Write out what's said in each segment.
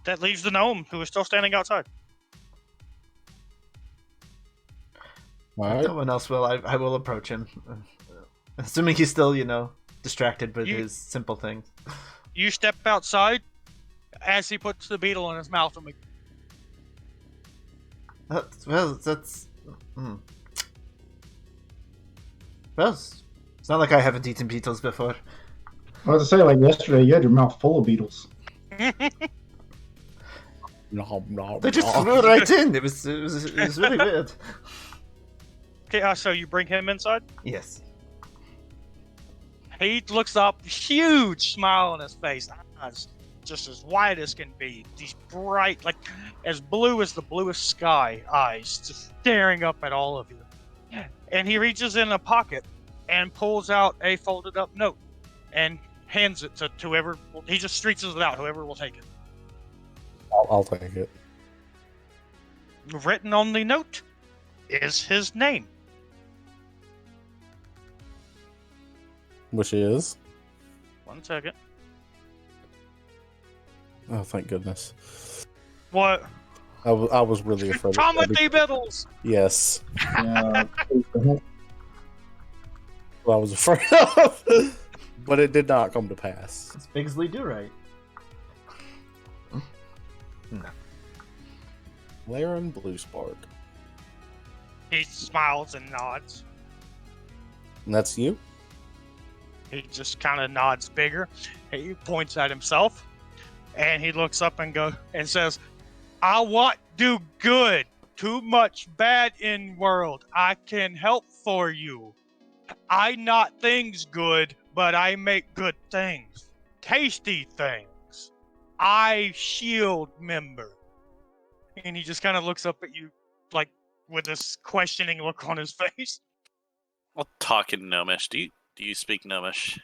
That leaves the gnome, who is still standing outside. Right. No one else will. I will approach him. Assuming he's still, distracted with his simple things. You step outside as he puts the beetle in his mouth and That's... Well, it's not like I haven't eaten beetles before. I was to say, like yesterday, you had your mouth full of beetles. They just flew right in. It was really weird. Okay, so you bring him inside? Yes. He looks up, huge smile on his face, eyes just as wide as can be. These bright, like as blue as the bluest sky eyes, just staring up at all of you. And he reaches in a pocket and pulls out a folded up note and hands it to whoever. He just streaks it out, whoever will take it. I'll take it. Written on the note is his name. Which is? 1 second. Oh, thank goodness. What? I was really afraid. Timothy Biddles! Yes. Yeah. What I was afraid of. But it did not come to pass. It's Bigsley do right. No. Larin Bluespark. He smiles and nods. And that's you? He just kind of nods bigger. He points at himself, and he looks up and says, "I want do good. Too much bad in world. I can help for you. I not things good, but I make good things. Tasty things. I shield member." And he just kind of looks up at you, like, with this questioning look on his face. I'll talk in Gnomish. Do you speak Gnomish?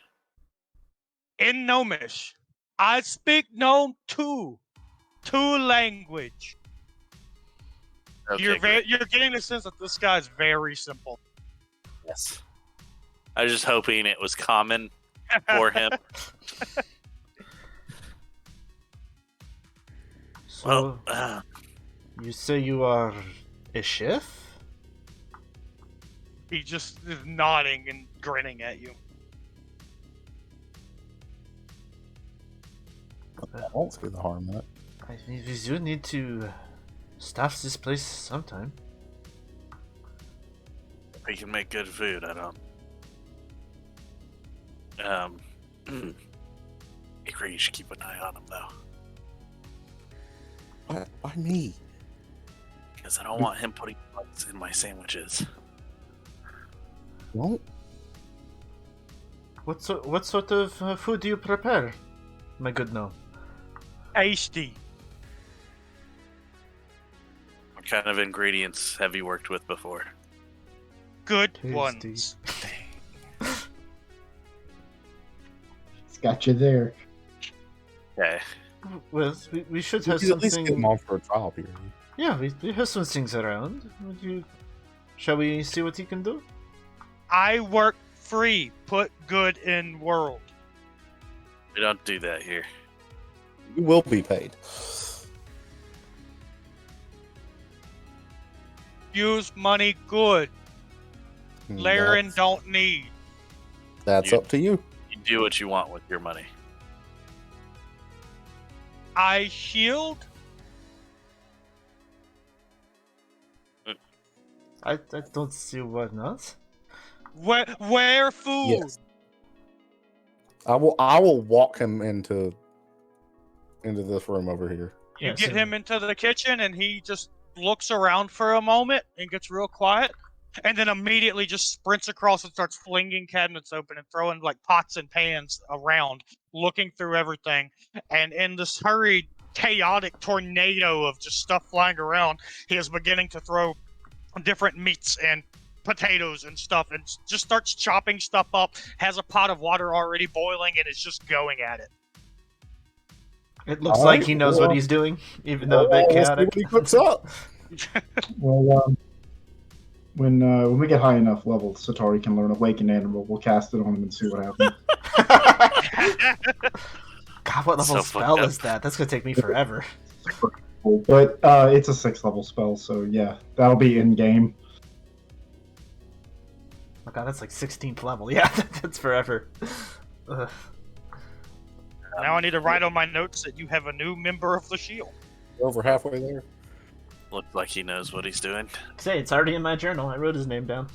In Gnomish. I speak Gnome too. Two language. Okay, You're great. getting the sense that this guy's very simple. Yes. I was just hoping it was common for him. So, Well, you say you are a chef? He just is nodding and grinning at you. I won't see the harm in it. We do need to staff this place sometime. we can make good food. I don't. Ikrie, you should keep an eye on him though, Why me? because I don't want him putting bugs in my sandwiches. Won't? What sort of food do you prepare, my good gnome? Tasty. What kind of ingredients have you worked with before? Good Tasty. ones. It's got you there. Okay. Well, we should You have could at least get him something. on for a trial period. Yeah, we have some things around. Shall we see what he can do? I work free. Put good in world. We don't do that here. You will be paid. Use money good. Larin don't need. That's You- up to you. You do what you want with your money. I shield. I don't see why not. Where food? Yes. I will walk him into this room over here. You Yeah, get so- him into the kitchen, and he just looks around for a moment and gets real quiet, and then immediately just sprints across and starts flinging cabinets open and throwing like pots and pans around, looking through everything. And in this hurried, chaotic tornado of just stuff flying around, he is beginning to throw different meats and potatoes and stuff, and just starts chopping stuff up. Has a pot of water already boiling, and is just going at it. It looks Alright, like he knows well- what he's doing, even though a bit Let's see chaotic. what he cooks up. Well, when we get high enough level, Setari can learn Awaken Animal. We'll cast it on him and see what happens. God, what level So spell fucked up. is that? That's gonna take me forever. But it's a 6th level spell, so yeah, that'll be in game. Oh god, that's like 16th level. Yeah, that's forever. Ugh. Now I need to write on my notes that you have a new member of the Shield. We're over halfway there. Looks like he knows what he's doing. Say, it's already in my journal. I wrote his name down.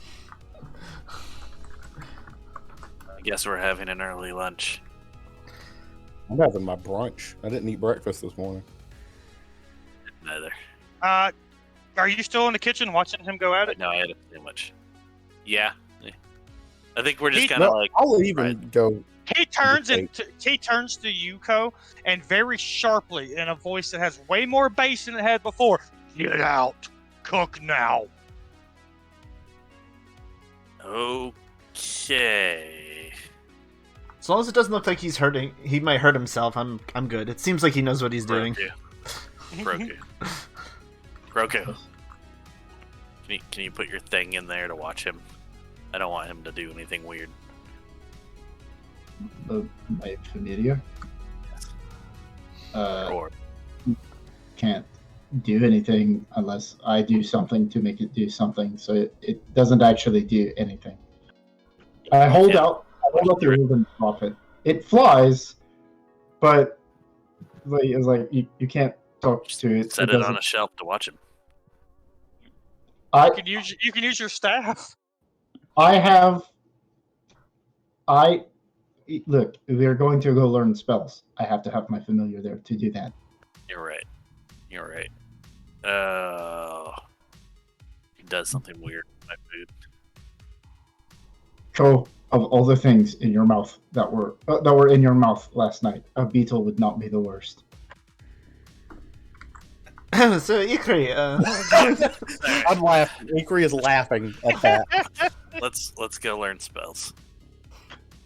I guess we're having an early lunch. I'm having my brunch. I didn't eat breakfast this morning. Neither. Are you still in the kitchen watching him go at it? No, I had a sandwich. Yeah. I think we're just kind No, of like. I'll even right. go. He turns to Yuko and very sharply, in a voice that has way more bass than it had before, "Get out! Cook now!" Okay. As long as it doesn't look like he's hurting, he might hurt himself. I'm good. It seems like he knows what he's doing. Roku. Roku. Can you put your thing in there to watch him? I don't want him to do anything weird. My familiar Or can't do anything unless I do something to make it do something. So it doesn't actually do anything. I hold out the ribbon and drop it. It flies, but it's like you can't talk to it. set it on a shelf to watch him. You can use your staff. Look, we're going to go learn spells. I have to have my familiar there to do that. You're right. He does something weird with my food. So, of all the things in your mouth that were in your mouth last night, a beetle would not be the worst. So Ikrie, I'm laughing. Ikrie is laughing at that. Let's go learn spells.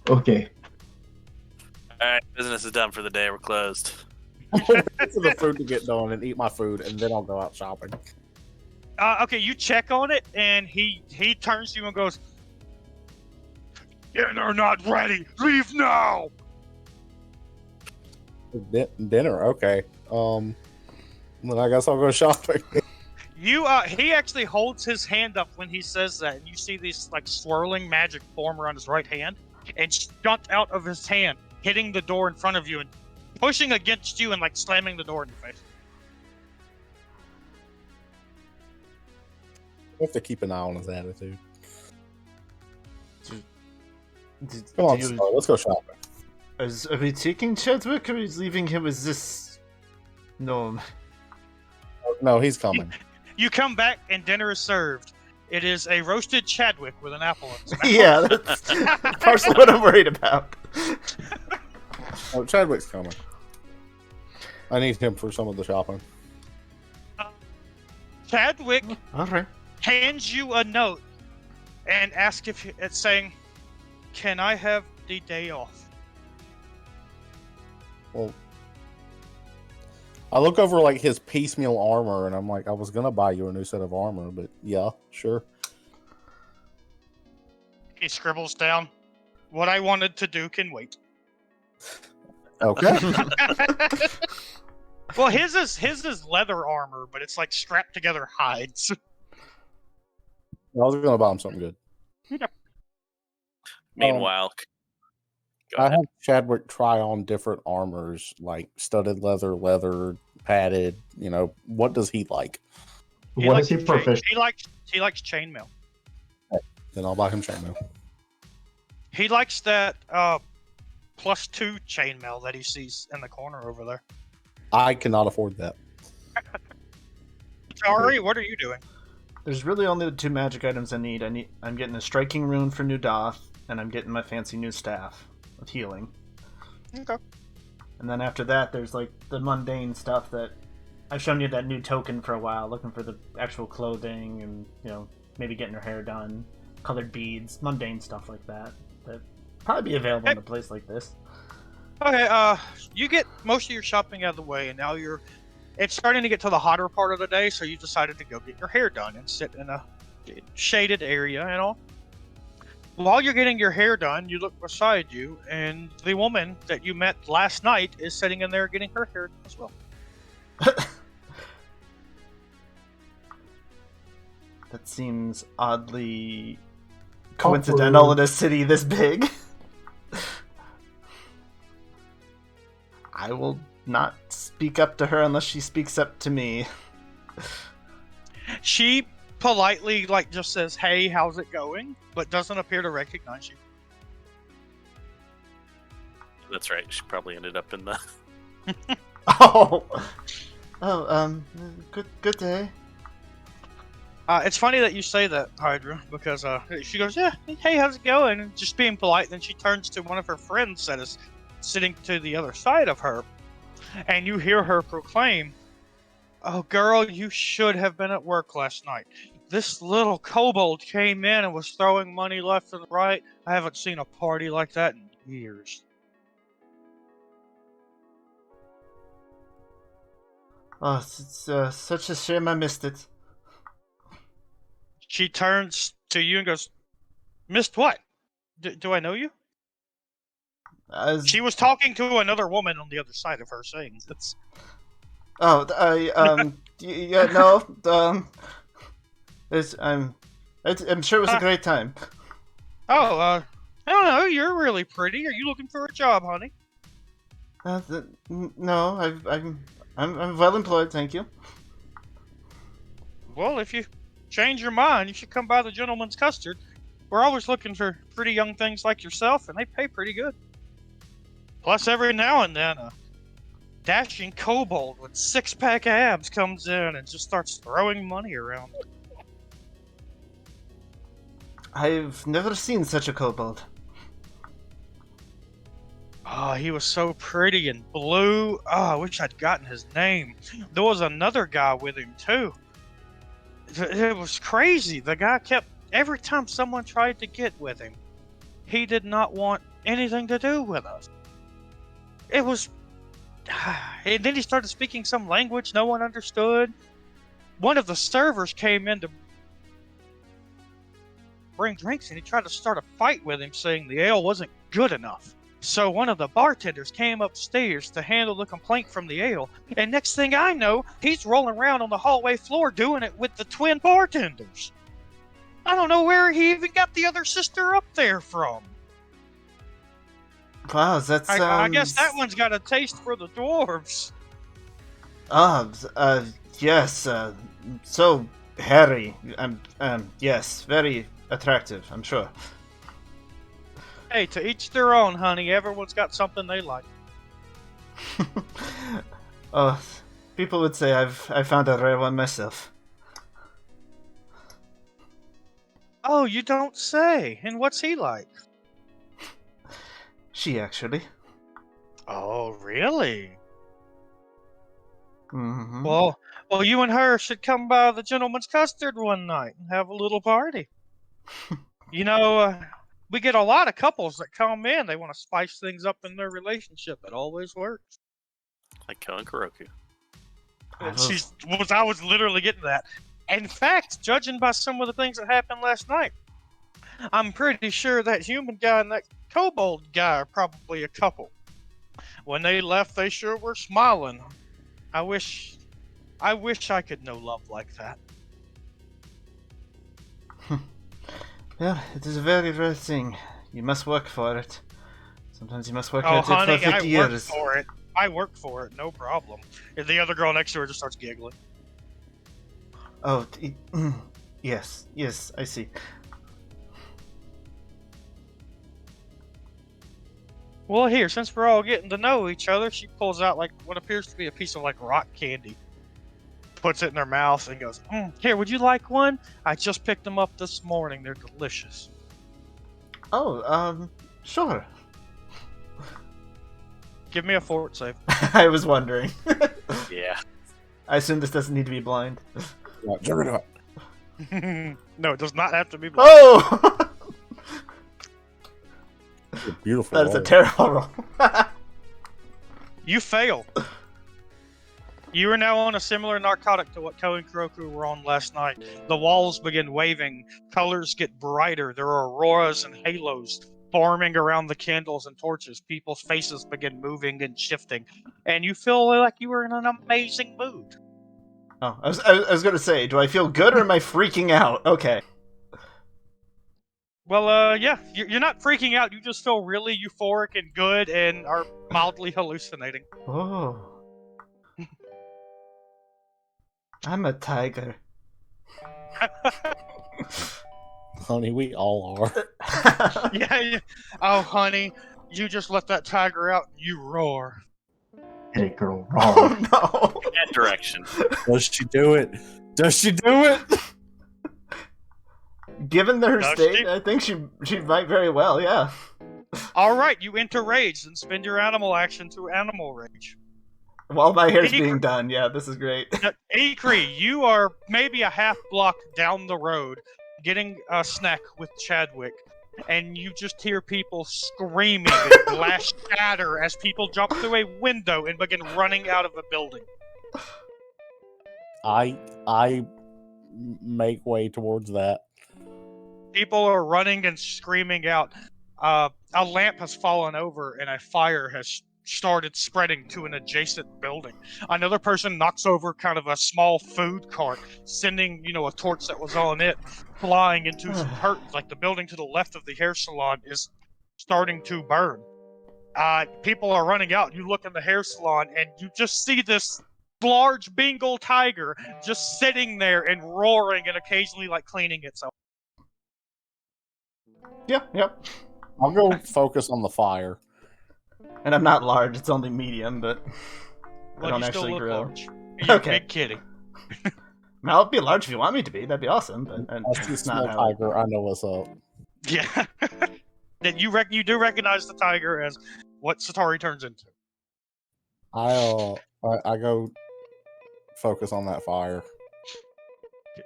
Okay. All right, business is done for the day. We're closed. Wait for the food to get done and eat my food, and then I'll go out shopping. Okay, you check on it, and he turns to you and goes, "Dinner not ready. Leave now." Dinner, okay. Then I guess I'll go shopping. He actually holds his hand up when he says that, and you see this like swirling magic form around his right hand, and jumped out of his hand, hitting the door in front of you and pushing against you and like slamming the door in your face. I have to keep an eye on his attitude. Come on, Star, let's go shopping. Are we taking Chadwick, or are we leaving him as this gnome? No, he's coming. You come back and dinner is served. It is a roasted Chadwick with an apple in its mouth. Yeah, that's partially what I'm worried about. Oh, Chadwick's coming. I need him for some of the shopping. Chadwick All right. hands you a note and asks if it's saying, "Can I have the day off?" Well, I look over like his piecemeal armor, and I'm like, I was gonna buy you a new set of armor, but yeah, sure. He scribbles down, "What I wanted to do can wait." Okay. Well, his is leather armor, but it's like strapped together hides. I was gonna buy him something good. Meanwhile, go I ahead. have Chadwick try on different armors, like studded leather, padded. You know, what does he like? What is he proficient? He likes chainmail. Then I'll buy him chainmail. He likes that +2 chainmail that he sees in the corner over there. I cannot afford that. Sorry, what are you doing? There's really only the 2 magic items I need. I'm getting a striking rune for new Doth, and I'm getting my fancy new staff of healing. Okay. And then after that, there's like the mundane stuff that I've shown you that new token for a while, looking for the actual clothing and, you know, maybe getting her hair done, colored beads, mundane stuff like that. That probably be available in a place like this. Okay, you get most of your shopping out of the way, and now it's starting to get to the hotter part of the day, so you decided to go get your hair done and sit in a shaded area and all. while you're getting your hair done, you look beside you, and the woman that you met last night is sitting in there getting her hair done as well. That seems oddly coincidental in a city this big. I will not speak up to her unless she speaks up to me. She politely, just says, "Hey, how's it going?" but doesn't appear to recognize you. That's right. She probably ended up in the. Good day. It's funny that you say that, Hydra, because she goes, "Yeah, hey, how's it going?" and just being polite. Then she turns to one of her friends that is sitting to the other side of her, and you hear her proclaim, "Oh, girl, you should have been at work last night. This little kobold came in and was throwing money left and right. I haven't seen a party like that in years." Oh, it's such a shame I missed it. She turns to you and goes, "Missed what? Do I know you?" She was talking to another woman on the other side of her, saying this. Oh, yeah, no, I'm sure it was a great time. Oh, I don't know. You're really pretty. Are you looking for a job, honey? No, I'm well employed, thank you. Well, if you change your mind, you should come by the Gentleman's Custard. We're always looking for pretty young things like yourself, and they pay pretty good. Plus, every now and then, a dashing kobold with six-pack abs comes in and just starts throwing money around. I've never seen such a kobold. Oh, he was so pretty and blue. Oh, I wish I'd gotten his name. There was another guy with him, too. It was crazy. The guy kept... Every time someone tried to get with him, he did not want anything to do with us. It was... And then he started speaking some language no one understood. One of the servers came in to bring drinks, and he tried to start a fight with him, saying the ale wasn't good enough. So one of the bartenders came upstairs to handle the complaint from the ale, and next thing I know, he's rolling around on the hallway floor doing it with the twin bartenders. I don't know where he even got the other sister up there from. Wow, that sounds... I guess that one's got a taste for the dwarves. Yes, so hairy. Yes, very attractive, I'm sure. Hey, to each their own, honey. Everyone's got something they like. People would say I found a rare one myself. Oh, you don't say. And what's he like? She, actually. Oh, really? Mm-hmm. Well, you and her should come by the Gentleman's Custard one night and have a little party. You know, we get a lot of couples that come in. They want to spice things up in their relationship. It always works. Like killing Kuroku. I was literally getting that. In fact, judging by some of the things that happened last night, I'm pretty sure that human guy and that kobold guy are probably a couple. When they left, they sure were smiling. I wish I could know love like that. Yeah, it is a very rare thing. You must work for it. Sometimes you must work Oh, at honey, it for 50 I work years. for it. I work for it, no problem. And the other girl next to her just starts giggling. Oh, yes, I see. Well, here, since we're all getting to know each other, she pulls out what appears to be a piece of rock candy. Puts it in her mouth and goes, "Here, would you like one? I just picked them up this morning. They're delicious." Oh, sure. Give me a fort save. I was wondering. Yeah. I assume this doesn't need to be blind. Yeah, Juggernaut. No, it does not have to be blind. Oh! Beautiful. That is a roll. terrible roll. You fail. You are now on a similar narcotic to what Ko and Kuroku were on last night. The walls begin waving, colors get brighter, there are auroras and halos forming around the candles and torches. People's faces begin moving and shifting, and you feel like you were in an amazing mood. Oh, I was gonna say, do I feel good or am I freaking out? Okay. Well, yeah, you're not freaking out, you just feel really euphoric and good and are mildly hallucinating. Oh. I'm a tiger. Honey, we all are. Yeah. Oh, honey, you just let that tiger out and you roar. Get it, girl. Oh Wrong. no. That direction. Does she do it? Does she do it? Given her Does state, she? I think she might very well, yeah. Alright, you enter rage and spend your animal action to animal rage. While my hair's Ikrie- being done, yeah, this is great. Now, Ikrie, you are maybe a half block down the road getting a snack with Chadwick, and you just hear people screaming and glass shatter as people jump through a window and begin running out of the building. I make way towards that. People are running and screaming out. A lamp has fallen over and a fire has started spreading to an adjacent building. Another person knocks over kind of a small food cart, sending, a torch that was on it flying into some curtains. Like the building to the left of the hair salon is starting to burn. People are running out. You look in the hair salon and you just see this large Bengal tiger just sitting there and roaring and occasionally like cleaning itself. Yep. I'll go focus on the fire. And I'm not large, it's only medium, but I Well, don't you still actually look grow. large. You're Okay. a big kitty. I'll be large if you want me to be, that'd be awesome, but I see a it's small not how tiger. I know what's up. Yeah. That you do recognize the tiger as what Setari turns into. I go focus on that fire.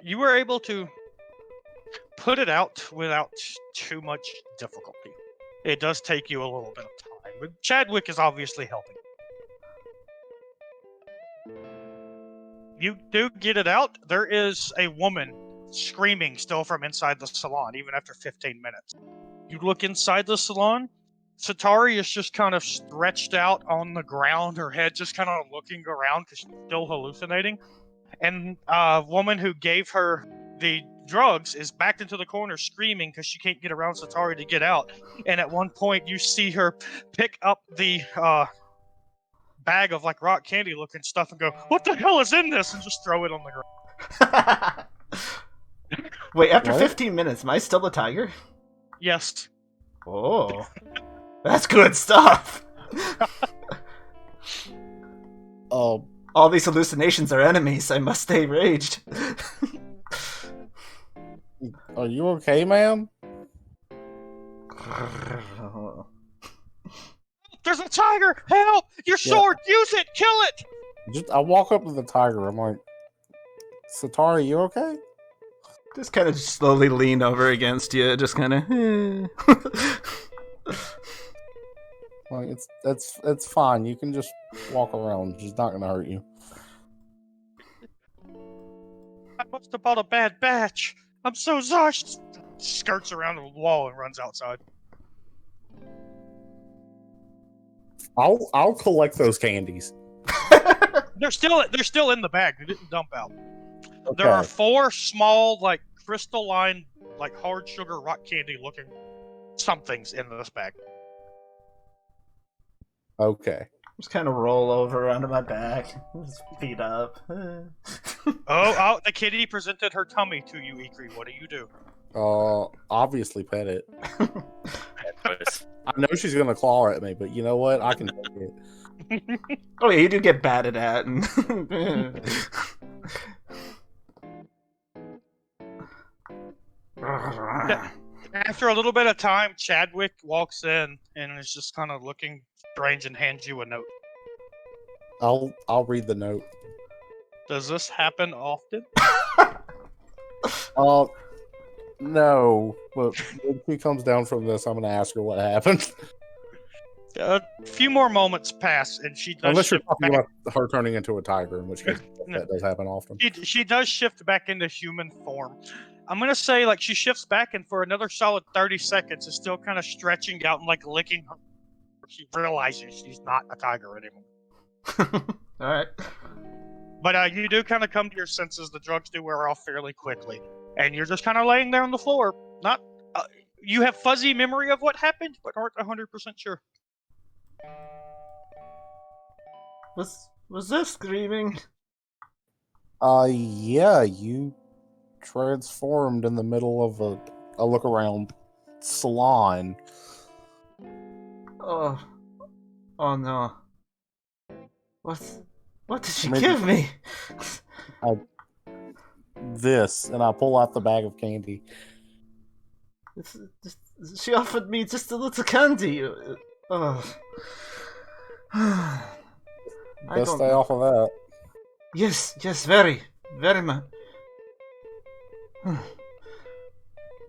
You were able to put it out without too much difficulty. It does take you a little bit of time, but Chadwick is obviously helping. You do get it out. There is a woman screaming still from inside the salon, even after 15 minutes. You look inside the salon. Setari is just kind of stretched out on the ground, her head just kind of looking around because she's still hallucinating. And a woman who gave her the drugs is backed into the corner screaming because she can't get around Setari to get out. And at one point, you see her pick up the bag of like rock candy looking stuff and go, "What the hell is in this?" and just throw it on the ground. Wait, after What? 15 minutes, am I still a tiger? Yes. Oh. That's good stuff! Oh, All these hallucinations are enemies, I must stay raged. are you okay, ma'am? There's a tiger! Help! Your Yeah. sword! Use it! Kill it! I walk up to the tiger. I'm like, Setari, you okay? Just kind of slowly lean over against you, just kind of. Like it's fine. You can just walk around. She's not gonna hurt you. I must have bought a bad batch. I'm so sorry. She skirts around the wall and runs outside. I'll collect those candies. They're still in the bag. They didn't dump out. Okay. There are 4 small, like crystalline, like hard sugar rock candy looking somethings in this bag. Okay. Just kind of roll over onto my back, just feet up. Oh, the kitty presented her tummy to you, Ikrie. What do? Obviously pet it. Choice. I know she's gonna claw at me, but you know what? I can take it. Oh yeah, you do get batted at. And After a little bit of time, Chadwick walks in and is just kind of looking strange and hands you a note. I'll read the note. Does this happen often? No, but when she comes down from this, I'm gonna ask her what happened. A few more moments pass, and she does Unless you're shift talking back. about her turning into a tiger, in which case No. that does happen often. She does shift back into human form. I'm gonna say like she shifts back, and for another solid 30 seconds, is still kind of stretching out and like licking her. She realizes she's not a tiger anymore. All right. But you do kind of come to your senses. The drugs do wear off fairly quickly, and you're just kind of laying there on the floor. Not, you have fuzzy memory of what happened, but aren't 100% sure. Was there screaming? Yeah, you transformed in the middle of a look around salon. Oh no. What did she Maybe- give me? This, and I pull out the bag of candy. She offered me just a little candy. Oh. I Best don't stay know. off of that. Yes, very much.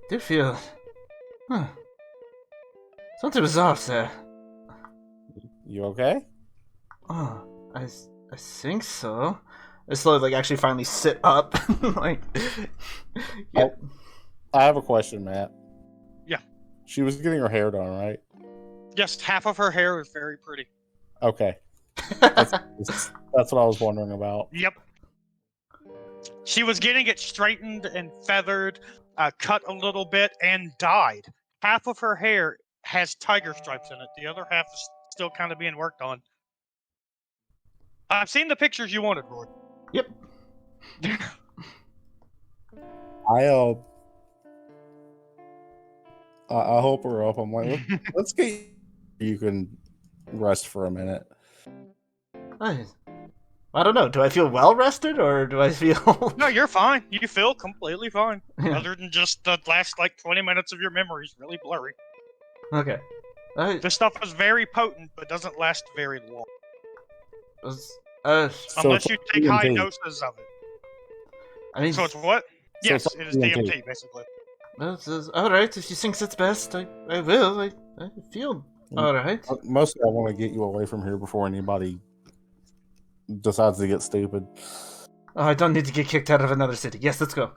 Do feel something was off there. You okay? Oh, I think so. I slowly, like, actually finally sit up. Like, yeah. I have a question, Matt. Yeah. She was getting her hair done, right? Yes, half of her hair is very pretty. Okay. That's what I was wondering about. Yep. She was getting it straightened and feathered, cut a little bit, and dyed. Half of her hair has tiger stripes in it. The other half is still kind of being worked on. I've seen the pictures you wanted, Roy. Yep. I hope her up. I'm like, let's get you can rest for a minute. I don't know. Do I feel well rested, or do I feel? No, you're fine. You feel completely fine. Yeah. Other than just the last, 20 minutes of your memory is really blurry. Okay. This stuff is very potent, but doesn't last very long. So Unless it's you like take high DMT. So I mean, it's what? So Yes, it's it like is DMT. DMT, basically. alright, if you think it's best, I will. I feel alright. Mostly, I want to get you away from here before anybody decides to get stupid. Oh, I don't need to get kicked out of another city. Yes, let's go.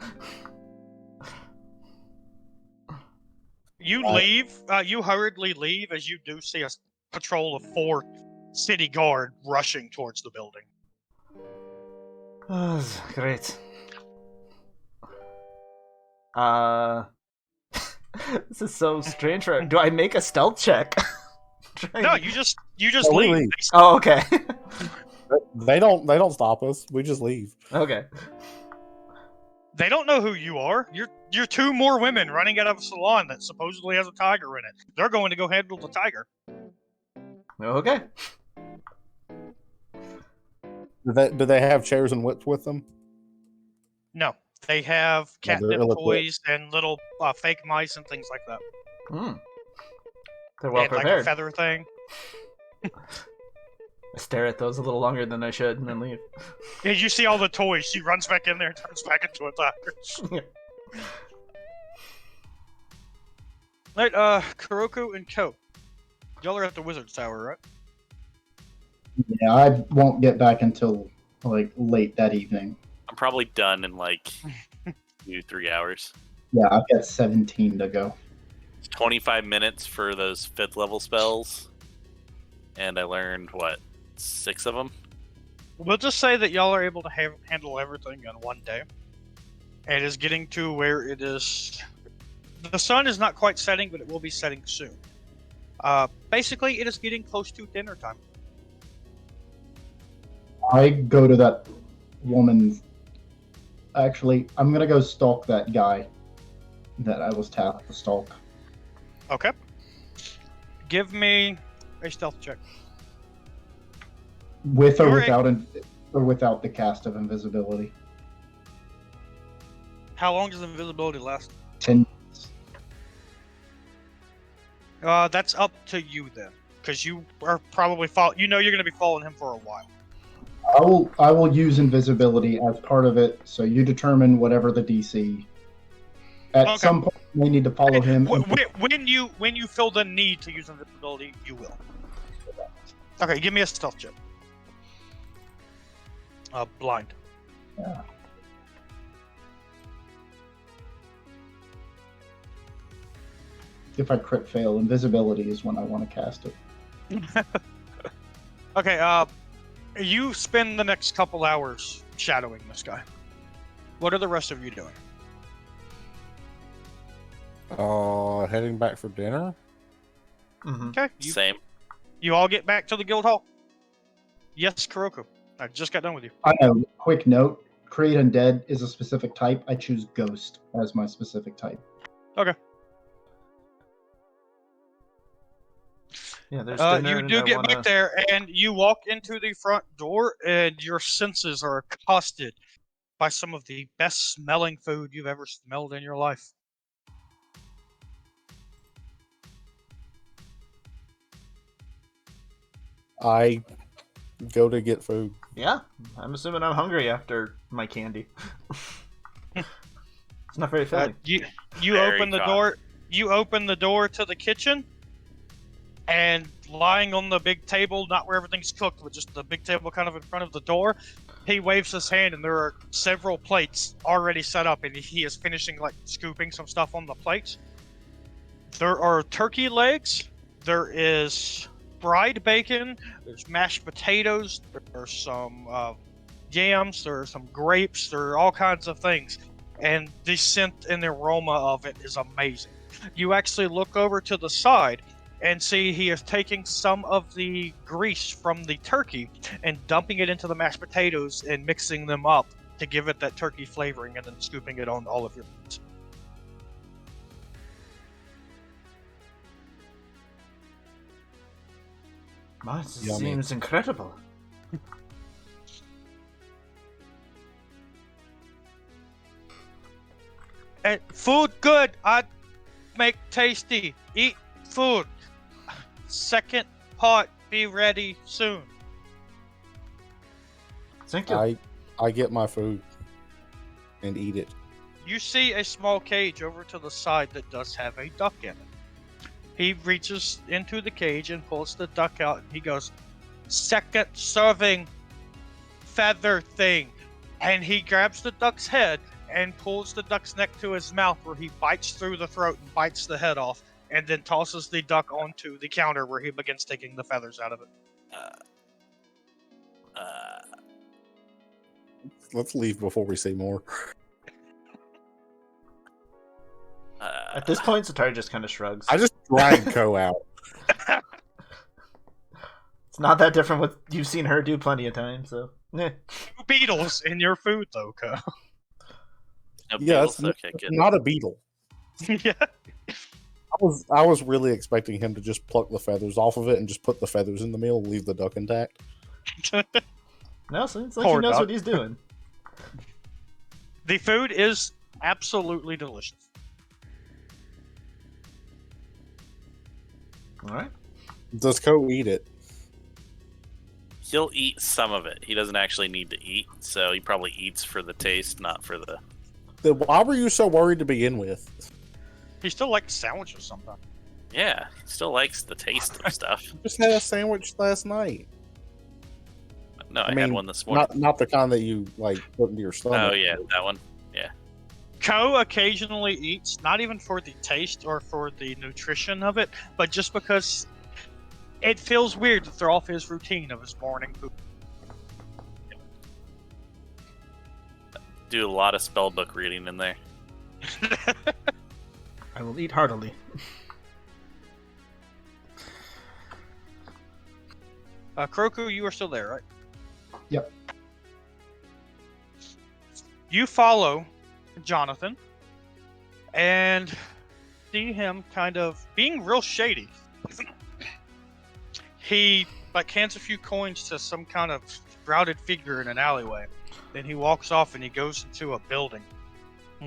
You leave, you hurriedly leave as you do see a patrol of 4 city guard rushing towards the building. Oh, great. This is so strange. Do I make a stealth check? No, you just No, we leave. leave. Oh, okay. They don't stop us. We just leave. Okay. They don't know who you are. You're 2 more women running out of a salon that supposedly has a tiger in it. They're going to go handle the tiger. Okay. Do they have chairs and whips with them? No, they have they're catnip ill-equipped. toys and little fake mice and things like that. They're well and like a prepared. feather thing. I stare at those a little longer than I should and then leave. As you see all the toys, she runs back in there and turns back into a tiger. Right, Kuroku and Ko. Y'all are at the Wizard's Tower, right? Yeah, I won't get back until late that evening. I'm probably done in 2-3 hours. Yeah, I've got 17 to go. 25 minutes for those 5th level spells. And I learned, 6 of them? We'll just say that y'all are able to handle everything in one day. It is getting to where it is... The sun is not quite setting, but it will be setting soon. Basically, it is getting close to dinner time. I go to that woman. Actually, I'm gonna go stalk that guy that I was tasked to stalk. Okay. Give me a stealth check. With or You're without the cast of invisibility. How long does invisibility last? 10. That's up to you then, because you are probably you're going to be following him for a while. I will use invisibility as part of it, so you determine whatever the DC. At some point, you may need to follow him. When you feel the need to use invisibility, you will. Okay, give me a stealth check. Blind. Yeah. If I crit fail, invisibility is when I want to cast it. Okay, you spend the next couple hours shadowing this guy. What are the rest of you doing? Heading back for dinner. Mm-hmm. Okay, Same. you all get back to the guild hall? Yes, Kuroku. I just got done with you. I know. Quick note: Create Undead is a specific type. I choose Ghost as my specific type. Yeah, there's dinner. You and do I get wanna... back there, and you walk into the front door, and your senses are accosted by some of the best smelling food you've ever smelled in your life. I go to get food. Yeah, I'm assuming I'm hungry after my candy. It's not very filling. You Very open the common. door. You open the door to the kitchen, and lying on the big table, not where everything's cooked, but just the big table kind of in front of the door, he waves his hand, and there are several plates already set up, and he is finishing like scooping some stuff on the plates. There are turkey legs. There is fried bacon. There's mashed potatoes. There's some yams. There are some grapes. There are all kinds of things, and the scent and the aroma of it is amazing. You actually look over to the side and see he is taking some of the grease from the turkey and dumping it into the mashed potatoes and mixing them up to give it that turkey flavoring, and then scooping it on all of your plates. This Yummy. seems incredible. And food good. I make tasty. Eat food. Second pot be ready soon. Thank you. I get my food and eat it. You see a small cage over to the side that does have a duck in it. He reaches into the cage and pulls the duck out, and he goes, "Second serving, feather thing." And he grabs the duck's head and pulls the duck's neck to his mouth, where he bites through the throat and bites the head off, and then tosses the duck onto the counter, where he begins taking the feathers out of it. Let's leave before we say more. At this point, Setari just kind of shrugs. I just drag Ko out. It's not that different what you've seen her do plenty of times, so... Eh. 2 beetles in your food, though, Ko. No Yeah, beetles? it's Okay, good. not a beetle. Yeah. I was really expecting him to just pluck the feathers off of it and just put the feathers in the meal and leave the duck intact. No, so it's like Poor he knows duck. what he's doing. The food is absolutely delicious. Alright. Does Ko eat it? He'll eat some of it. He doesn't actually need to eat, so he probably eats for the taste, not for the... Then why were you so worried to begin with? He still likes sandwiches sometimes. Yeah, he still likes the taste of stuff. Just had a sandwich last night. No, I mean, had one this morning. Not the kind that you like put into your stomach. Oh yeah, that one. Ko occasionally eats, not even for the taste or for the nutrition of it, but just because it feels weird to throw off his routine of his morning food. Do a lot of spellbook reading in there. I will eat heartily. Kuroku, you are still there, right? Yep. You follow Jonathan and see him kind of being real shady. He hands a few coins to some kind of shrouded figure in an alleyway. Then he walks off and he goes into a building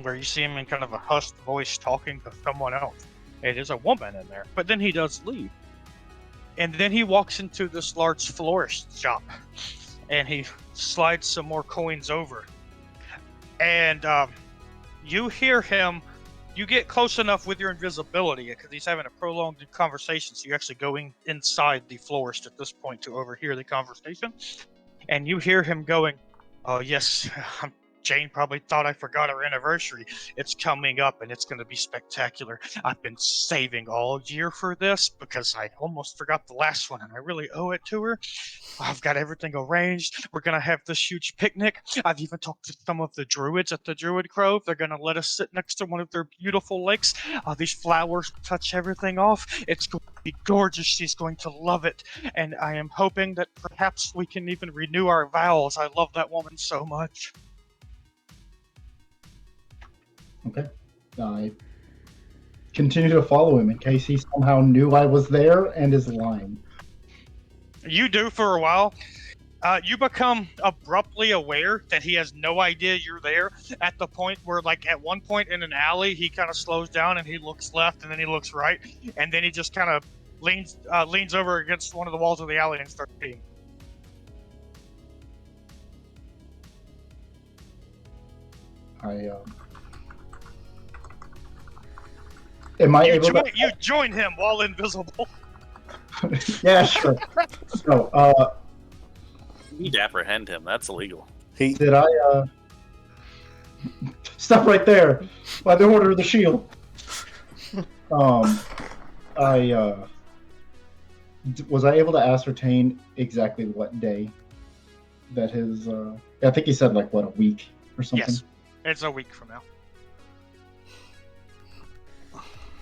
where you see him in kind of a hushed voice talking to someone else. It is a woman in there, but then he does leave. And then he walks into this large florist shop and he slides some more coins over. And you hear him You get close enough with your invisibility because he's having a prolonged conversation, so you're actually going inside the florist at this point to overhear the conversation. And you hear him going, "Oh, yes, Jane probably thought I forgot our anniversary. It's coming up and it's going to be spectacular. I've been saving all year for this because I almost forgot the last one and I really owe it to her. I've got everything arranged. We're going to have this huge picnic. I've even talked to some of the druids at the Druid Grove. They're going to let us sit next to one of their beautiful lakes. These flowers touch everything off. It's going to be gorgeous. She's going to love it. And I am hoping that perhaps we can even renew our vows. I love that woman so much." Okay. I continue to follow him in case he somehow knew I was there and is lying. You do for a while. You become abruptly aware that he has no idea you're there at the point where, like, at one point in an alley, he kind of slows down and he looks left and then he looks right, and then he just kind of leans over against one of the walls of the alley and starts peeing. Am I able to? You join him while invisible. Yeah, sure. So, You need to apprehend him. That's illegal. did I stop right there by the order of the shield? Was I able to ascertain exactly what day that his? I think he said like what, a week or something. Yes, it's a week from now.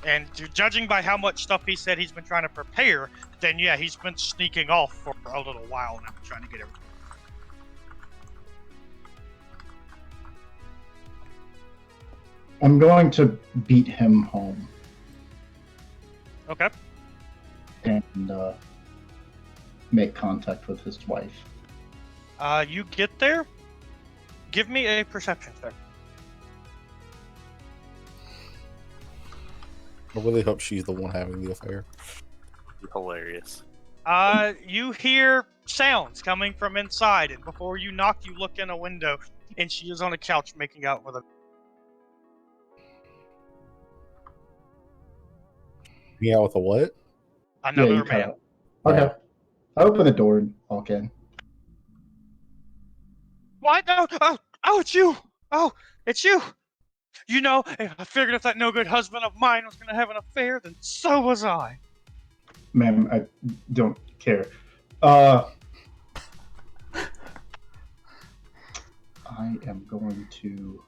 And judging by how much stuff he said he's been trying to prepare, then yeah, he's been sneaking off for a little while now, trying to get everything. I'm going to beat him home Okay. and make contact with his wife. You get there. Give me a perception check. I really hope she's the one having the affair. Hilarious. You hear sounds coming from inside, and before you knock, you look in a window, and she is on a couch making out with a. Yeah, with a what? Another you cut man. out. Okay. I open the door and walk in. What? No! Oh, it's you! Oh, it's you! You know, I figured if that no-good husband of mine was going to have an affair, then so was I. Ma'am, I don't care. I am going to...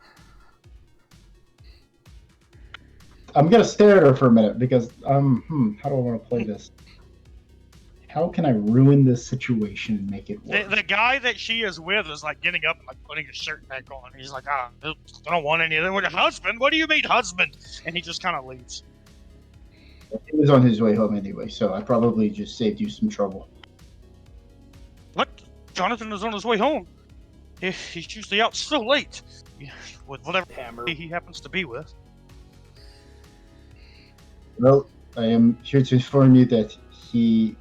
I'm going to stare at her for a minute because, how do I want to play this? How can I ruin this situation and make it work? The guy that she is with is like getting up and like putting his shirt back on. He's like, I don't want any of that. Husband? What do you mean, husband? And he just kind of leaves. He was on his way home anyway, so I probably just saved you some trouble. What? Jonathan is on his way home. He's usually out so late. With whatever he happens to be with. Well, I am here to inform you that he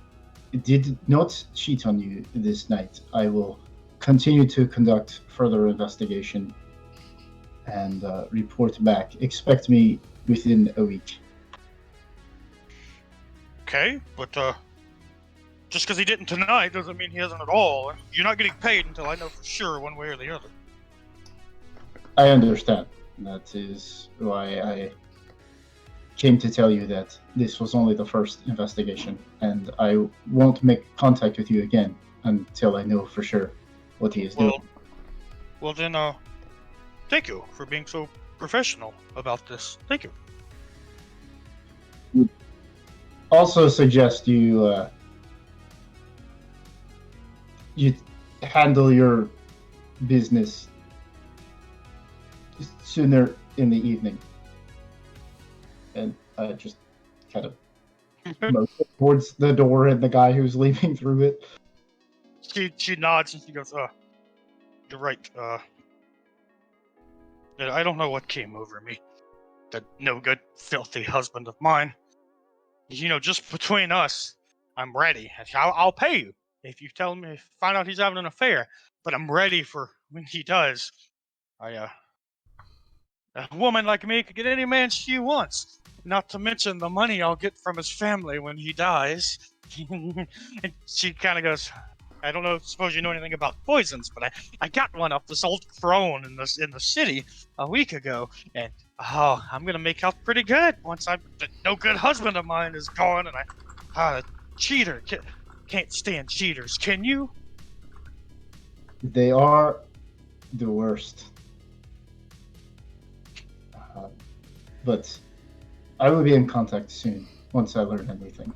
did not cheat on you this night. I will continue to conduct further investigation and report back. Expect me within a week. Okay, but just because he didn't tonight doesn't mean he hasn't at all. You're not getting paid until I know for sure one way or the other. I understand. That is why I came to tell you that this was only the first investigation, and I won't make contact with you again until I know for sure what he is doing. Well then, thank you for being so professional about this. Thank you. Also suggest you you handle your business sooner in the evening. And I just kind of motion towards the door and the guy who's leaving through it. She nods and she goes, you're right. I don't know what came over me. That no good, filthy husband of mine. You know, just between us, I'm ready. I'll pay you if you tell me, find out he's having an affair. But I'm ready for when he does. I A woman like me could get any man she wants. Not to mention the money I'll get from his family when he dies. And she kind of goes, I don't know, suppose you know anything about poisons, but I got one off this old crone in the city a week ago, and I'm gonna make out pretty good once the no good husband of mine is gone, and cheater, can't stand cheaters, can you? They are the worst. But I will be in contact soon once I learn everything.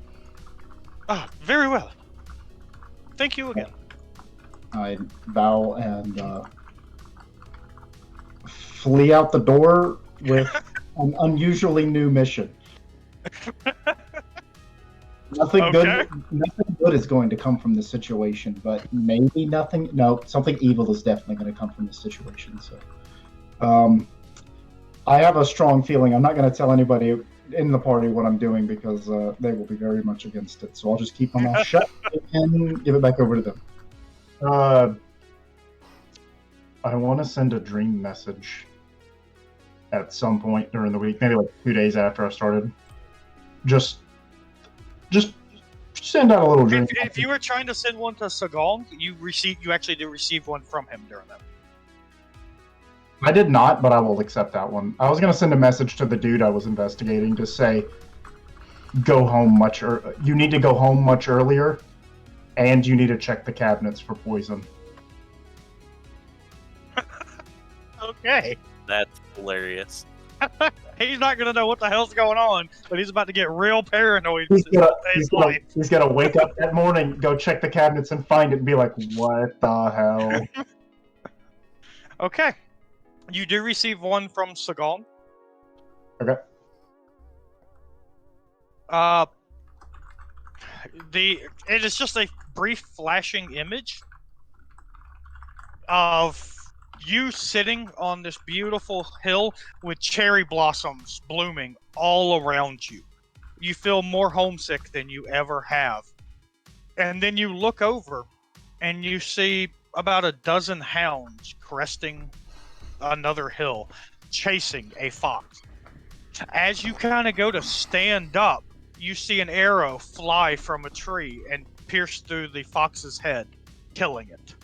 Very well. Thank you again. I bow and flee out the door with an unusually new mission. Nothing Okay. good is going to come from this situation, but maybe nothing. No, something evil is definitely going to come from this situation. So, I have a strong feeling. I'm not going to tell anybody in the party what I'm doing because they will be very much against it. So I'll just keep my mouth shut and give it back over to them. I want to send a dream message at some point during the week, maybe like 2 days after I started. Just send out a little dream. If you were trying to send one to Sagong, you actually did receive one from him during that. I did not, but I will accept that one. I was going to send a message to the dude I was investigating to say, go home you need to go home much earlier, and you need to check the cabinets for poison. Okay. That's hilarious. He's not gonna know what the hell's going on, but he's about to get real paranoid. He's gonna wake up that morning, go check the cabinets and find it and be like, what the hell? Okay. You do receive one from Sagong. Okay. It is just a brief flashing image of you sitting on this beautiful hill with cherry blossoms blooming all around you. You feel more homesick than you ever have. And then you look over and you see about a dozen hounds cresting another hill, chasing a fox. As you kind of go to stand up, you see an arrow fly from a tree and pierce through the fox's head, killing it.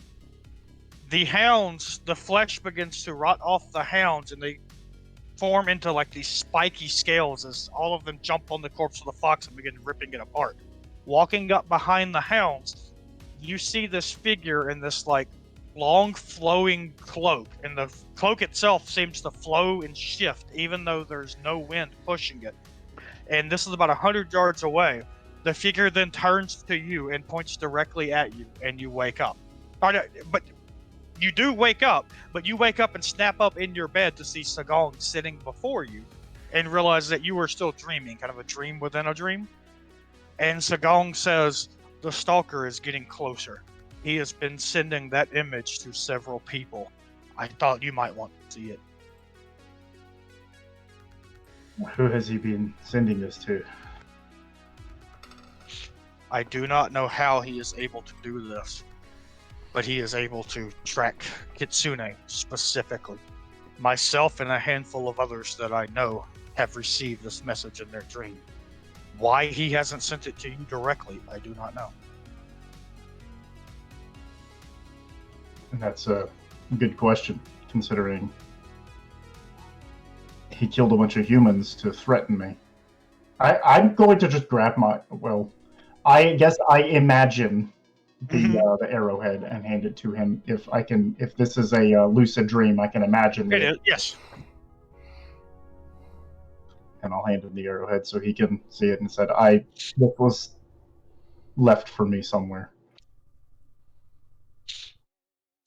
The hounds, the flesh begins to rot off the hounds, and they form into like these spiky scales as all of them jump on the corpse of the fox and begin ripping it apart. Walking up behind the hounds, you see this figure in this like long flowing cloak, and the cloak itself seems to flow and shift even though there's no wind pushing it. And this is about 100 yards away. The figure then turns to you and points directly at you, and you wake up. But you do wake up, but you wake up and snap up in your bed to see Sagong sitting before you and realize that you are still dreaming, kind of a dream within a dream. And Sagong says, the Stalker is getting closer. He has been sending that image to several people. I thought you might want to see it. Who has he been sending this to? I do not know how he is able to do this, but he is able to track Kitsune specifically. Myself and a handful of others that I know have received this message in their dream. Why he hasn't sent it to you directly, I do not know. And that's a good question, considering he killed a bunch of humans to threaten me. I'm going to just grab I guess I imagine the arrowhead and hand it to him. If this is a lucid dream, I can imagine it. Is, yes. And I'll hand him the arrowhead so he can see it and said, this was left for me somewhere.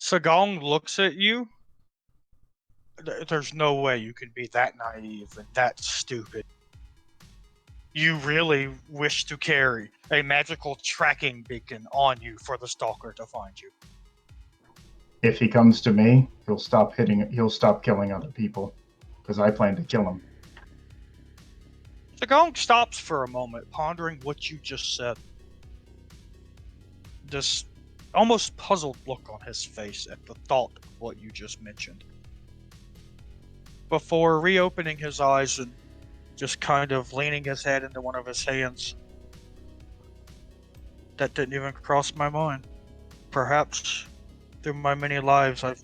Sagong looks at you. There's no way you can be that naive and that stupid. You really wish to carry a magical tracking beacon on you for the Stalker to find you. If he comes to me, he'll stop killing other people, because I plan to kill him. Sagong stops for a moment, pondering what you just said. This almost puzzled look on his face at the thought of what you just mentioned. before reopening his eyes and just kind of leaning his head into one of his hands. That didn't even cross my mind. Perhaps through my many lives I've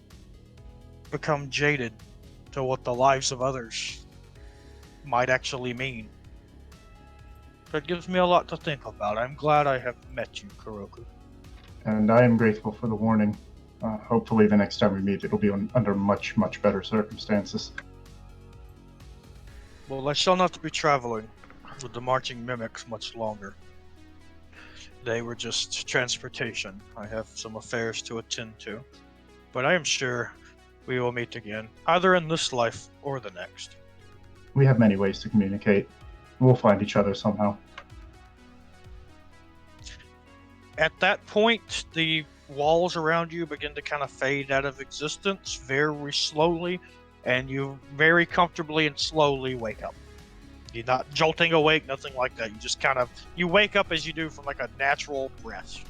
become jaded to what the lives of others might actually mean. That gives me a lot to think about. I'm glad I have met you, Kuroku. And I am grateful for the warning. Hopefully the next time we meet, it'll be under much, much better circumstances. Well, I shall not be traveling with the marching mimics much longer. They were just transportation. I have some affairs to attend to. But I am sure we will meet again, either in this life or the next. We have many ways to communicate. We'll find each other somehow. At that point, the walls around you begin to kind of fade out of existence very slowly, and you very comfortably and slowly wake up. You're not jolting awake, nothing like that. You just kind of, you wake up as you do from like a natural breath.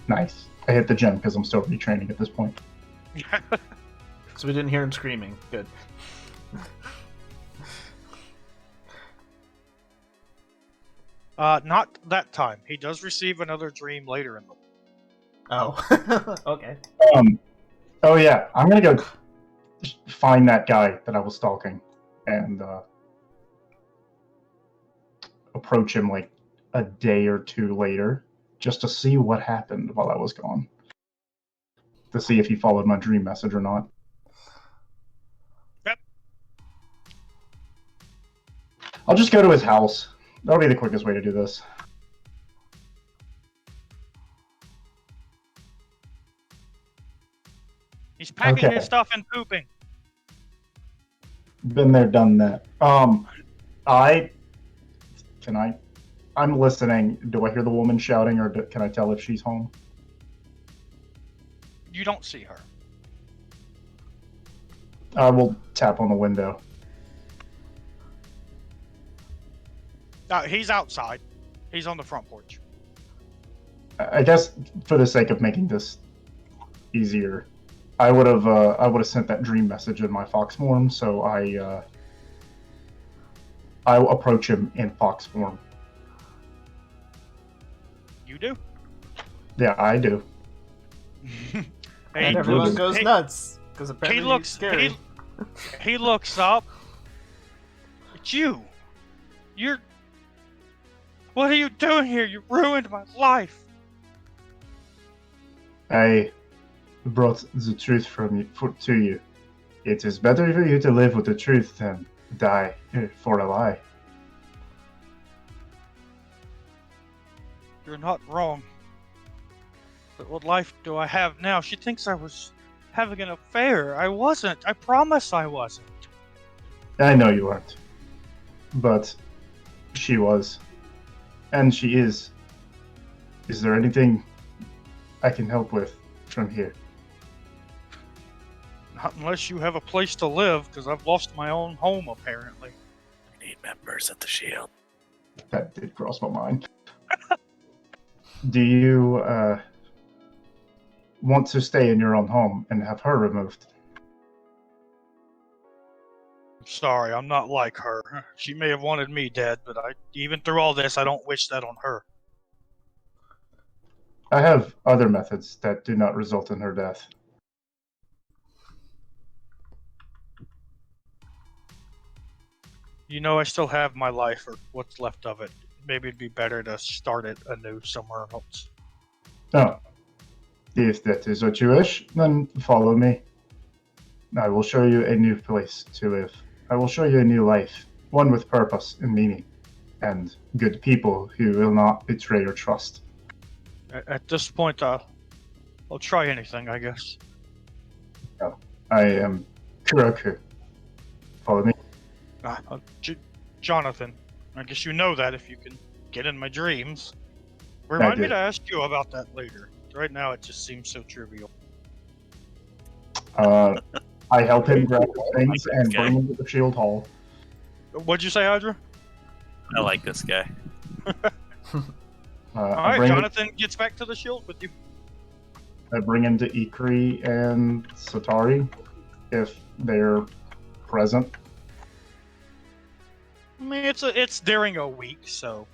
Nice. I hit the gym because I'm still retraining at this point. So we didn't hear him screaming. Good. Not that time. He does receive another dream later in the. Oh. Okay. Oh yeah, I'm gonna go find that guy that I was stalking and approach him like a day or two later just to see what happened while I was gone. To see if he followed my dream message or not. Yep. I'll just go to his house. That'll be the quickest way to do this. He's packing Okay. his stuff and pooping. Been there, done that. I'm listening. Do I hear the woman shouting, or can I tell if she's home? You don't see her. I will tap on the window. He's outside. He's on the front porch. I guess for the sake of making this easier, I would have sent that dream message in my fox form. So I'll approach him in fox form. You do? Yeah, I do. And everyone goes nuts because apparently He looks he's scary. he looks up. It's you. What are you doing here? You ruined my life. I brought the truth to you. It is better for you to live with the truth than die for a lie. You're not wrong. But what life do I have now? She thinks I was having an affair. I wasn't. I promise I wasn't. I know you weren't. But she was. And she is. Is there anything I can help with from here? Not unless you have a place to live, because I've lost my own home, apparently. We need members at the Shield. That did cross my mind. Do you want to stay in your own home and have her removed? I'm sorry, I'm not like her. She may have wanted me dead, but even through all this, I don't wish that on her. I have other methods that do not result in her death. You know, I still have my life, or what's left of it. Maybe it'd be better to start it anew somewhere else. Oh. If that is what you wish, then follow me. I will show you a new place to live. I will show you a new life, one with purpose and meaning, and good people who will not betray your trust. At this point, I'll try anything, I guess. I am Kuroku. Follow me. Jonathan, I guess you know that if you can get in my dreams. Remind me did. to ask you about that later. Right now, it just seems so trivial. I help him grab things and Okay. bring him to the shield hall. What'd you say, Hydra? I like this guy. All I right, bring him- Jonathan gets back to the shield with you. I bring him to Ikrie and Setari if they're present? I mean, it's during a week, so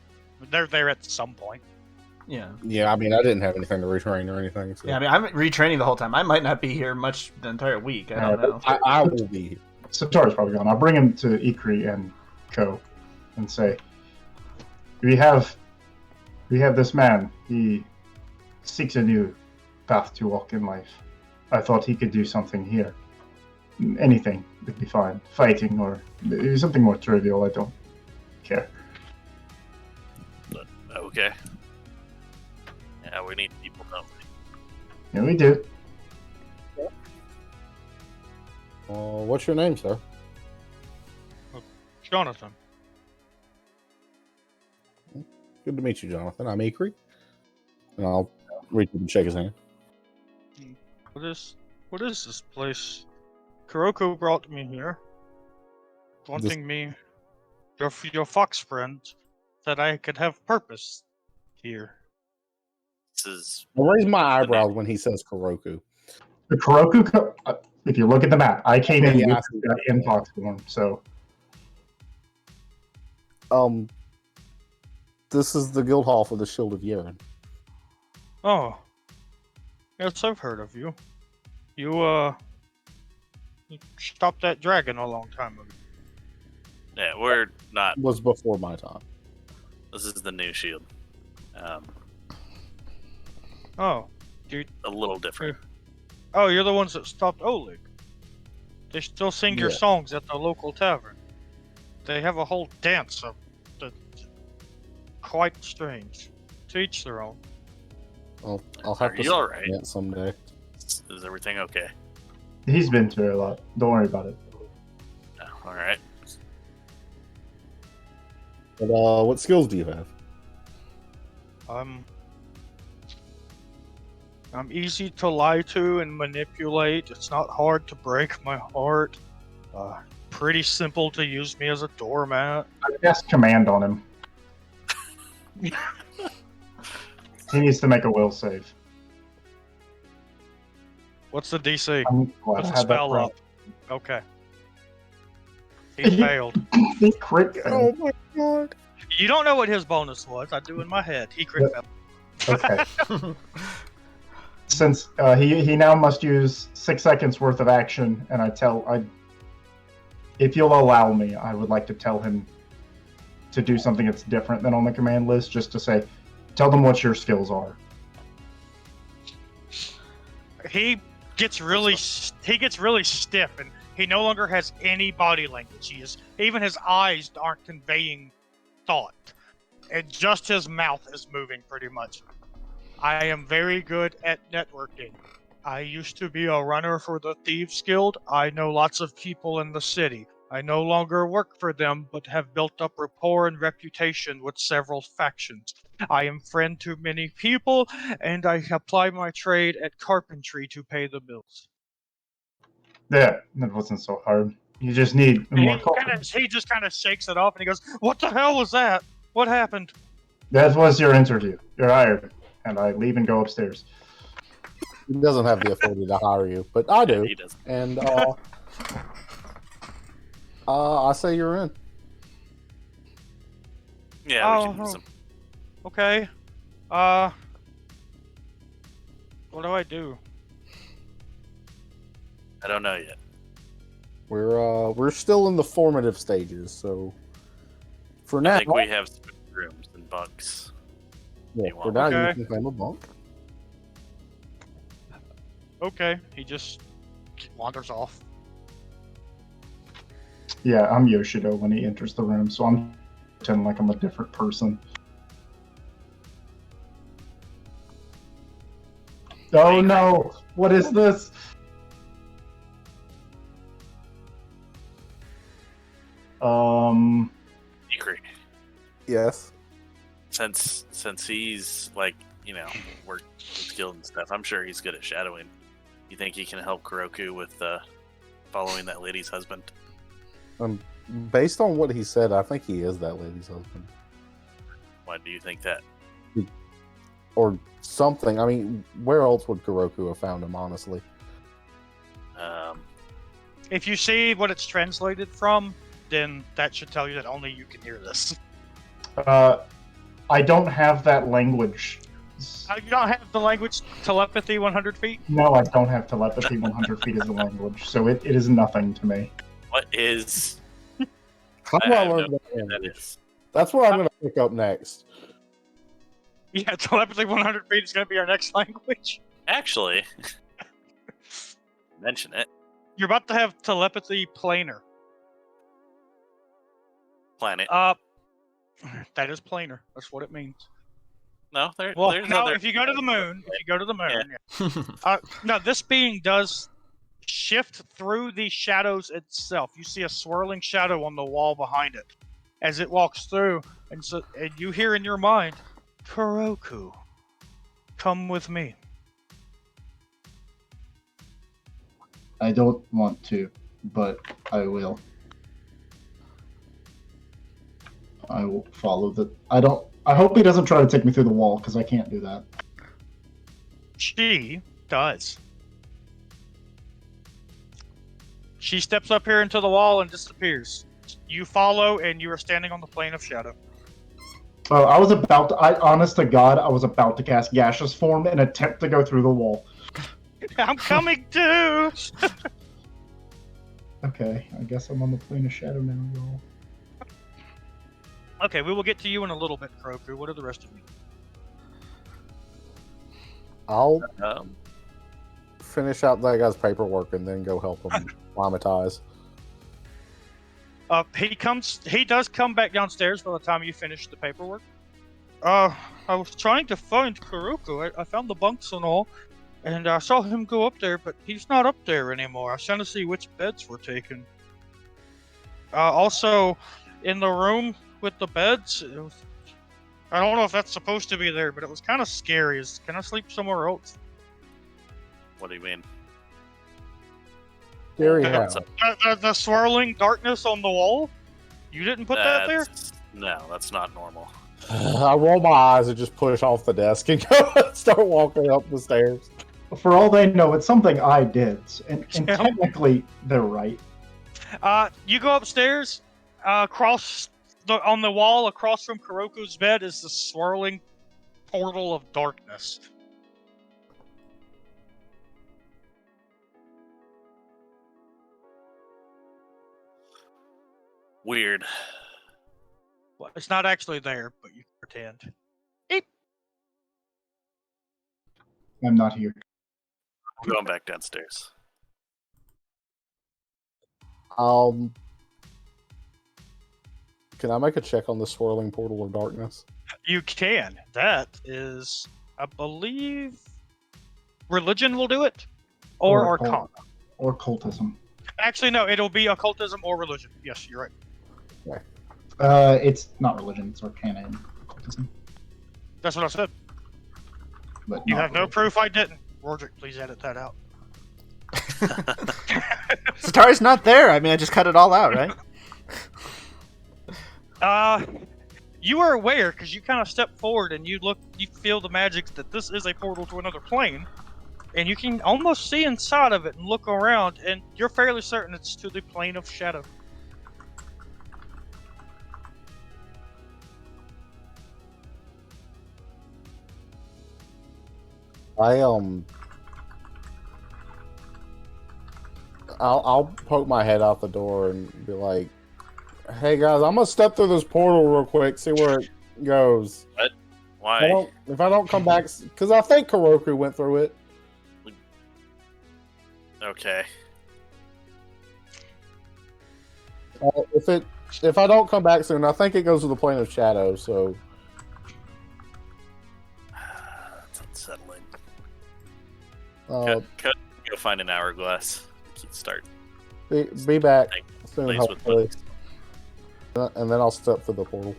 they're there at some point. Yeah. Yeah, I mean, I didn't have anything to retrain or anything. So. Yeah, I mean, I'm retraining the whole time. I might not be here much the entire week. I don't know. I will be here. Setari's probably gone. I'll bring him to Ikrie and Co. and say, we have this man. He seeks a new path to walk in life. I thought he could do something here. Anything would be fine. Fighting or something more trivial. I don't care. Okay. Yeah, we need people, don't we? Yeah, we do. What's your name, sir? Jonathan. Good to meet you, Jonathan. I'm Ikrie. And I'll reach him and shake his hand. What is this place? Kuroku brought me here, wanting me, your fox friend, that I could have purpose here. This is I raise my eyebrows when he says Kuroku. The Kuroku, if you look at the map, I came in Yeah, with that in fox form, so This is the guild hall for the Shield of Yeren. Oh, yes, I've heard of you. You stopped that dragon a long time ago. yeah, we're not. It was before my time. This is the new shield. Oh, dude. A little different. Oh, you're the ones that stopped Oleg. They still sing your Yeah. songs at the local tavern. They have a whole dance of that's quite strange. To each their own. I'll have Are to you all right? it someday. Is everything okay? he's been through a lot. Don't worry about it. No, all right. But what skills do you have? I'm easy to lie to and manipulate. It's not hard to break my heart. Pretty simple to use me as a doormat. I cast command on him. He needs to make a will save. What's the DC? I'm glad What's I the had that spell right. up? Okay. He failed. He crit. my god! You don't know what his bonus was. I do in my head. He crit failed. Okay. Since he now must use 6 seconds worth of action, and if you'll allow me, I would like to tell him to do something that's different than on the command list, just to say, tell them what your skills are. He gets really stiff, and he no longer has any body language. Even his eyes aren't conveying thought, and just his mouth is moving pretty much. I am very good at networking. I used to be a runner for the Thieves Guild. I know lots of people in the city. I no longer work for them, but have built up rapport and reputation with several factions. I am friend to many people, and I apply my trade at carpentry to pay the bills. Yeah, that wasn't so hard. You just need more confidence. He just kind of shakes it off, and he goes, "What the hell was that? What happened?" That was your interview. You're hired. And I leave and go upstairs. He doesn't have the authority to hire you, but I do. He does. And I say you're in. Yeah, we can do some. Okay. What do I do? I don't know yet. We're still in the formative stages, so for now, I think we have some rooms and bunks. yeah, you for want. now Okay. you can claim a bunk. Okay, he just wanders off. Yeah, I'm Yoshido when he enters the room, so I'm pretending like I'm a different person. Oh no! What is this? Ikrie. Yes. Since he's like, worked with guild and stuff, I'm sure he's good at shadowing. You think he can help Kuroku with following that lady's husband? Based on what he said, I think he is that lady's husband. Why do you think that? Or something. I mean, where else would Kuroku have found him, honestly? If you see what it's translated from, then that should tell you that only you can hear this. I don't have that language. You don't have the language telepathy 100 feet? No, I don't have telepathy 100 feet as a language, so it is nothing to me. What is? How do I learn that That language? is. That's what I'm going to pick up next. Yeah, telepathy 100 feet is going to be our next language. Actually, mention it. You're about to have telepathy planar. Planet. That is planar. That's what it means. No, Well, there's no, other. if you go to the moon, no, this being does shift through the shadows itself. You see a swirling shadow on the wall behind it as it walks through, and you hear in your mind, Kuroku, come with me. I don't want to, but I will. I will follow the. I hope he doesn't try to take me through the wall, because I can't do that. She does. She steps up here into the wall and disappears. You follow, and you are standing on the plane of shadow. Oh, I was about to, honest to God, I was about to cast Gaseous Form and attempt to go through the wall. I'm coming too! Okay, I guess I'm on the plane of shadow now, y'all. Okay, we will get to you in a little bit, Kuroku. What are the rest of you? I'll Um, finish out that guy's paperwork and then go help him climatize. He does come back downstairs by the time you finish the paperwork. I was trying to find Kuroku. I found the bunks and all, and I saw him go up there, but he's not up there anymore. I was trying to see which beds were taken. Also, in the room with the beds, I don't know if that's supposed to be there, but it was kind of scary. Can I sleep somewhere else? what do you mean? Scary Yeah, how? The swirling darkness on the wall? You didn't put that there? No, that's not normal. I roll my eyes and just push off the desk and go start walking up the stairs. For all they know, it's something I did, and technically, they're right. You go upstairs, on the wall across from Kuroku's bed is the swirling portal of darkness. Weird. Well, it's not actually there, but you pretend. I'm not here. I'm going back downstairs. Can I make a check on the swirling portal of darkness? You can. That is, I believe, religion will do it, or arcana. Or cultism. Actually, no, it'll be occultism or religion. Yes, you're right. It's not religion, it's arcana and cultism. That's what I said. But You not have no religion. proof I didn't. Rordrik, please edit that out. Setari's not there. I mean, I just cut it all out, right? You are aware because you kind of step forward and you feel the magic that this is a portal to another plane, and you can almost see inside of it and look around, and you're fairly certain it's to the plane of shadow. I'll poke my head out the door and be like, "Hey guys, I'm gonna step through this portal real quick, see where it goes. Why? If I don't come back, because I think Kuroku went through it. Okay. If I don't come back soon, I think it goes to the plane of shadow. So That's unsettling. uh, Go find an hourglass. Start. be back soon, Please, hopefully. And then I'll step through the portal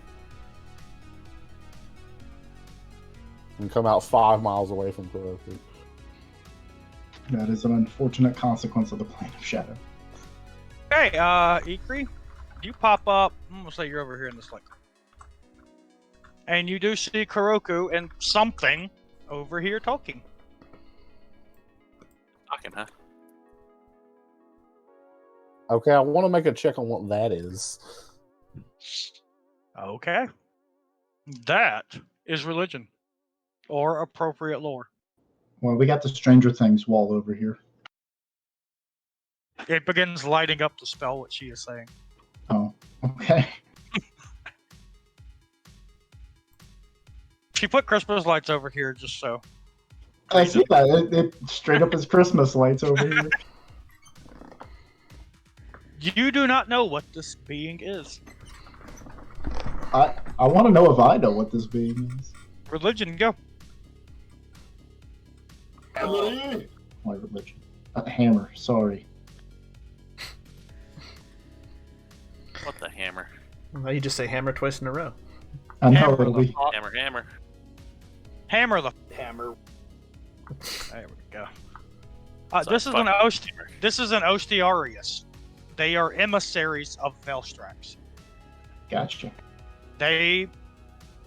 and come out 5 miles away from Kuroku. That is an unfortunate consequence of the plane of shadow. Hey, Ikrie, you pop up. I'm gonna say you're over here in this light, and you do see Kuroku and something over here talking. Talking, huh? Okay, I want to make a check on what that is. Okay. That is religion. Or appropriate lore. Well, we got the Stranger Things wall over here. It begins lighting up the spell, what she is saying. Oh, okay. She put Christmas lights over here just so. I see that. It straight up is Christmas lights over here. You do not know what this being is. I want to know if I know what this being is. Religion, go. My religion. Hammer, sorry. What the hammer? Well, you just say hammer twice in a row. I know Hammer it'll the be. fuck- Hammer, hammer. Hammer the. Hammer. There we go. So This is an fuck Ost. hammer. This is an Ostiarius. They are emissaries of Velstrax. Gotcha. They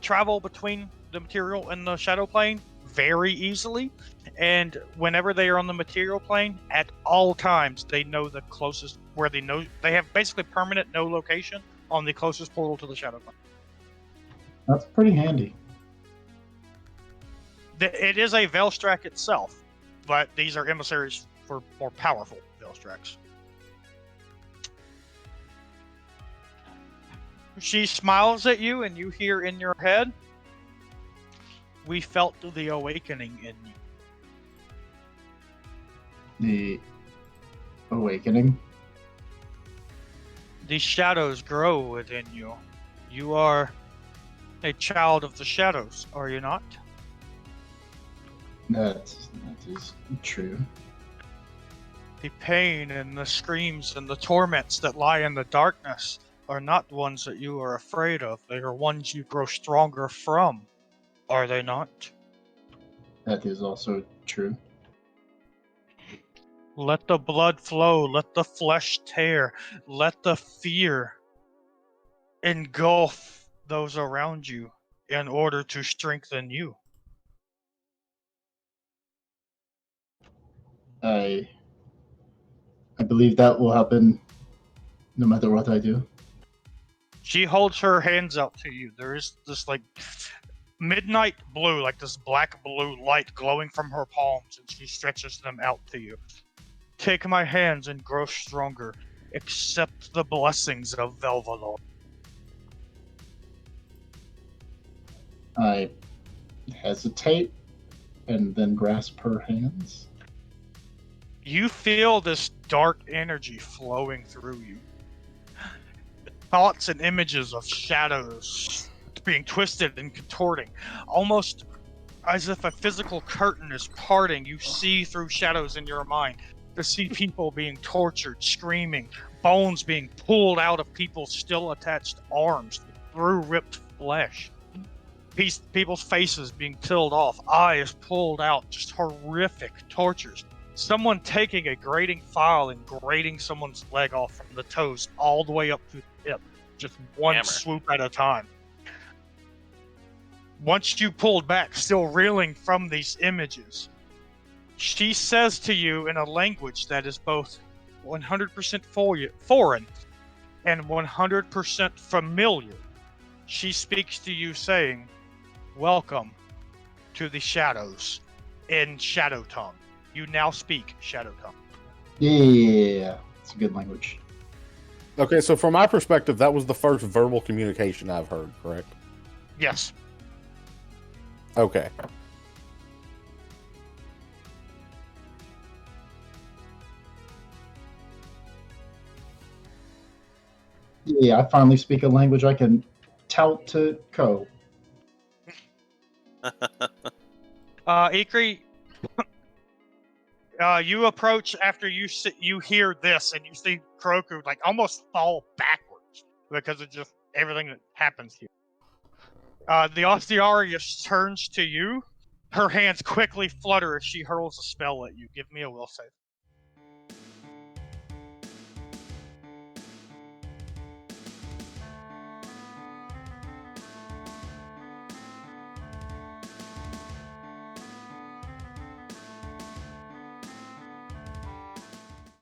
travel between the material and the shadow plane very easily, and whenever they are on the material plane, at all times they know the closest where they know they have basically permanent no location on the closest portal to the shadow plane. That's pretty handy. It is a Velstrax itself, but these are emissaries for more powerful Velstrax. She smiles at you, and you hear in your head, "We felt the awakening in you." The awakening. The shadows grow within you. You are a child of the shadows, are you not? That is true. The pain and the screams and the torments that lie in the darkness are not ones that you are afraid of. They are ones you grow stronger from, are they not? That is also true. Let the blood flow, let the flesh tear, let the fear engulf those around you in order to strengthen you. I believe that will happen no matter what I do. She holds her hands out to you. There is this like midnight blue, like this black blue light glowing from her palms, and she stretches them out to you. Take my hands and grow stronger. Accept the blessings of Velvalor. I hesitate and then grasp her hands. You feel this dark energy flowing through you. Thoughts and images of shadows being twisted and contorting, almost as if a physical curtain is parting. You see through shadows in your mind. To see people being tortured, screaming, bones being pulled out of people's still attached arms through ripped flesh. People's faces being peeled off, eyes pulled out, just horrific tortures. Someone taking a grating file and grating someone's leg off from the toes all the way up to the hip, just one Hammer. swoop at a time. Once you pulled back, still reeling from these images, she says to you in a language that is both 100% foreign and 100% familiar. She speaks to you saying, "Welcome to the shadows," in Shadow Tongue. You now speak Shadow Tongue. Yeah, it's a good language. Okay, so from my perspective, that was the first verbal communication I've heard, correct? Yes. Okay. Yeah, I finally speak a language I can tout to Ko. Ikrie, you approach after you hear this, and you see Kuroku like almost fall backwards because of just everything that happens here. The Ostiarius turns to you. Her hands quickly flutter as she hurls a spell at you. Give me a will save.